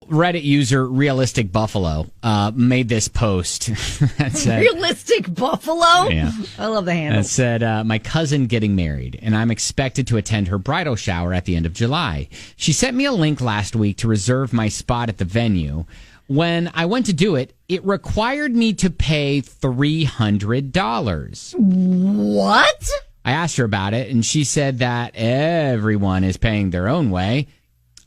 Reddit user Realistic Buffalo made this post. that said, Realistic Buffalo? Yeah. I love the handle. It said, my cousin getting married, and I'm expected to attend her bridal shower at the end of July. She sent me a link last week to reserve my spot at the venue. When I went to do it, it required me to pay $300. What? I asked her about it, and she said that everyone is paying their own way.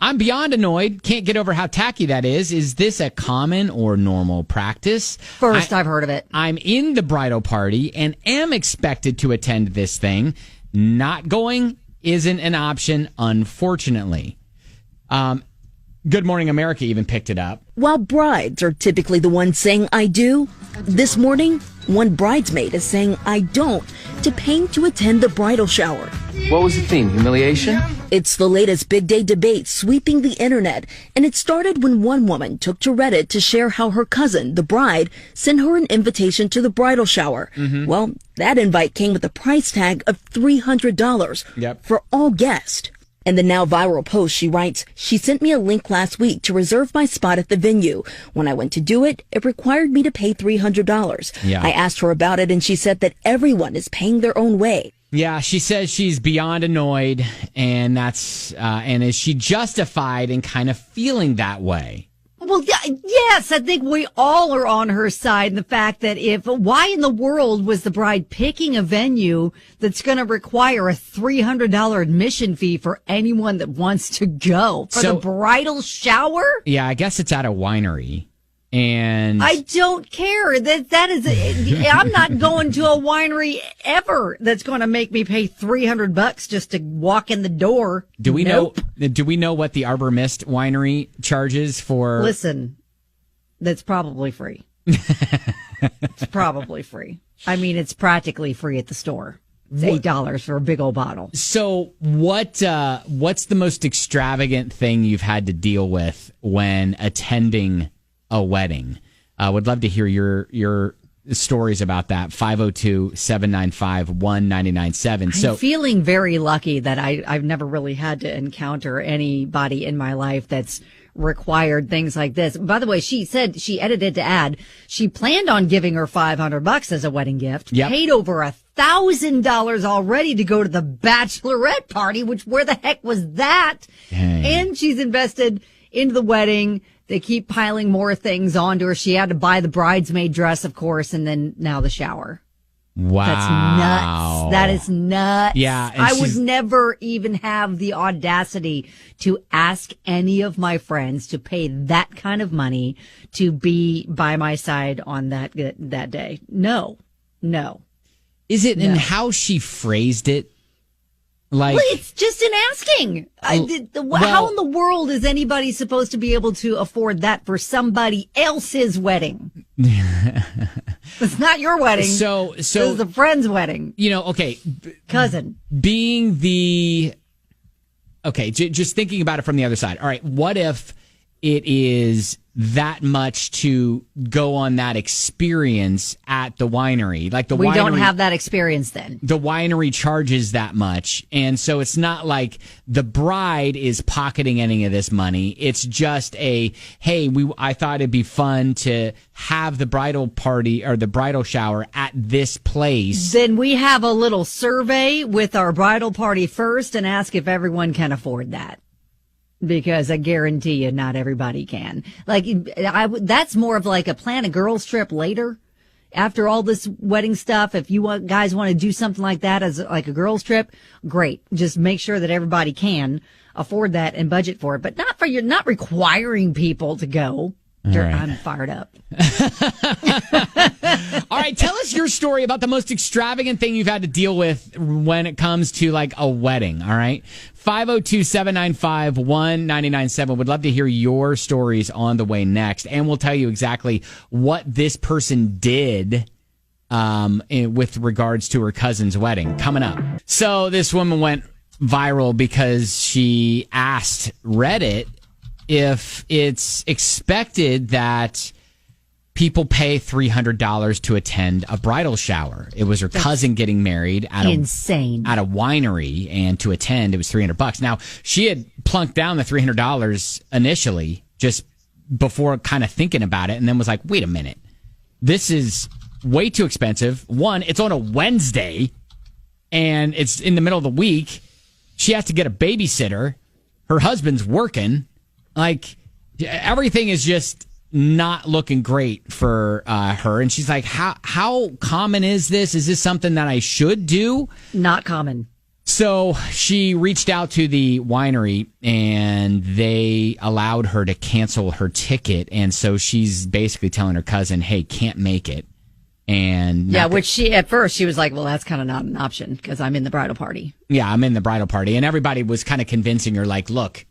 I'm beyond annoyed. Can't get over how tacky that is. Is this a common or normal practice? First I've heard of it. I'm in the bridal party and am expected to attend this thing. Not going isn't an option, unfortunately. Good Morning America even picked it up. While brides are typically the ones saying I do, this morning, one bridesmaid is saying I don't to paying to attend the bridal shower. What was the theme? Humiliation? It's the latest big day debate sweeping the internet, and it started when one woman took to Reddit to share how her cousin, the bride, sent her an invitation to the bridal shower. Well, that invite came with a price tag of $300 for all guests. In the now viral post, she writes, she sent me a link last week to reserve my spot at the venue. When I went to do it, it required me to pay $300. I asked her about it, and she said that everyone is paying their own way. Yeah, she says she's beyond annoyed, and and is she justified in kind of feeling that way? Well, yes, I think we all are on her side. The fact that why in the world was the bride picking a venue that's going to require a $300 admission fee for anyone that wants to go for the bridal shower? Yeah, I guess it's at a winery. And I don't care. That is, I'm not going to a winery ever that's going to make me pay $300 just to walk in the door. Do we know what the Arbor Mist winery charges for? Listen, that's probably free. It's probably free. I mean, it's practically free at the store. It's $8 for a big old bottle. So what's the most extravagant thing you've had to deal with when attending a wedding? Would love to hear your stories about that. 502-795-1997. So, I'm feeling very lucky that I've never really had to encounter anybody in my life that's required things like this. By the way, she said she edited to add she planned on giving her $500 as a wedding gift. Paid over $1,000 already to go to the bachelorette party, which where the heck was that? Dang. And she's invested into the wedding. They keep piling more things onto her. She had to buy the bridesmaid dress, of course, and then now the shower. Wow. That's nuts. That is nuts. Yeah. I would never even have the audacity to ask any of my friends to pay that kind of money to be by my side on that day. No. Is it in how she phrased it? Like, well, it's just in asking. How in the world is anybody supposed to be able to afford that for somebody else's wedding? It's not your wedding. So it's a friend's wedding. Cousin. Being just thinking about it from the other side. All right, what if it is that much to go on that experience at the winery? Like we don't have that experience then. The winery charges that much. And so it's not like the bride is pocketing any of this money. It's just I thought it'd be fun to have the bridal party or the bridal shower at this place. Then we have a little survey with our bridal party first and ask if everyone can afford that. Because I guarantee you, not everybody can. That's more of like a plan a girls trip later. After all this wedding stuff, if you guys want to do something like that as like a girls trip, great. Just make sure that everybody can afford that and budget for it, but not requiring people to go. Right. I'm fired up. All right, tell us your story about the most extravagant thing you've had to deal with when it comes to like a wedding. All right, 502-795-1997. Would love to hear your stories on the way next, and we'll tell you exactly what this person did with regards to her cousin's wedding coming up. So this woman went viral because she asked Reddit if it's expected that people pay $300 to attend a bridal shower. It was her cousin getting married at a winery, and to attend, it was $300. Now, she had plunked down the $300 initially, just before kind of thinking about it, and then was like, wait a minute, this is way too expensive. One, it's on a Wednesday, and it's in the middle of the week. She has to get a babysitter. Her husband's working. Like, everything is just not looking great for her. And she's like, how common is this? Is this something that I should do? Not common. So she reached out to the winery, and they allowed her to cancel her ticket. And so she's basically telling her cousin, hey, can't make it. And which she, at first, she was like, well, that's kind of not an option because I'm in the bridal party. Yeah, I'm in the bridal party. And everybody was kind of convincing her, like, look,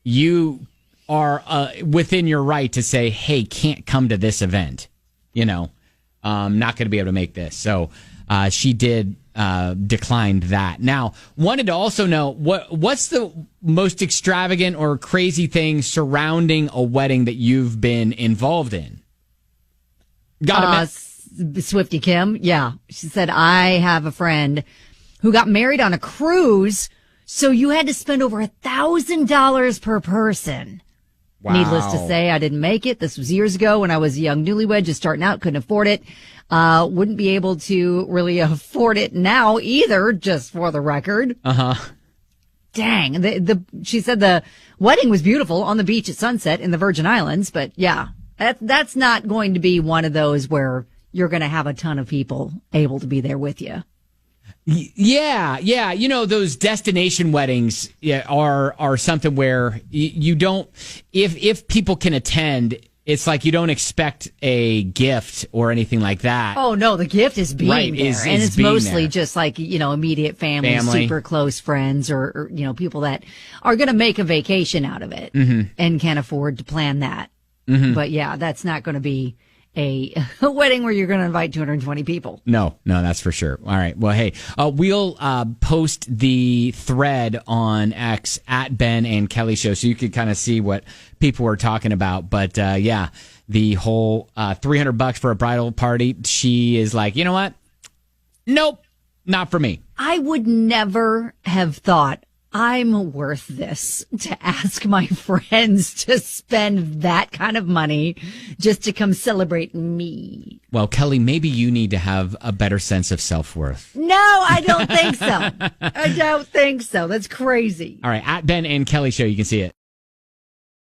you are within your right to say, hey, can't come to this event. Not going to be able to make this. So she did declined that. Now, wanted to also know, what's the most extravagant or crazy thing surrounding a wedding that you've been involved in? Swifty Kim, yeah. She said, I have a friend who got married on a cruise, so you had to spend over $1,000 per person. Wow. Needless to say, I didn't make it. This was years ago when I was a young newlywed, just starting out, couldn't afford it. Wouldn't be able to really afford it now either, just for the record. Uh-huh. Dang. She said the wedding was beautiful on the beach at sunset in the Virgin Islands, but yeah, that's not going to be one of those where you're going to have a ton of people able to be there with you. Yeah. Those destination weddings are something where you don't, if people can attend, it's like you don't expect a gift or anything like that. Oh, no, the gift is being right, there. And it's mostly just like, immediate family, super close friends or people that are going to make a vacation out of it and can afford to plan that. Mm-hmm. But yeah, that's not going to be a wedding where you're going to invite 220 people. No, that's for sure. All right. Well, hey, we'll post the thread on X at Ben and Kelly Show so you can kind of see what people were talking about. But the whole $300 for a bridal party, she is like, you know what? Nope, not for me. I would never have thought I'm worth this to ask my friends to spend that kind of money just to come celebrate me. Well, Kelly, maybe you need to have a better sense of self-worth. No, I don't think so. I don't think so. That's crazy. All right, at Ben and Kelly Show, you can see it.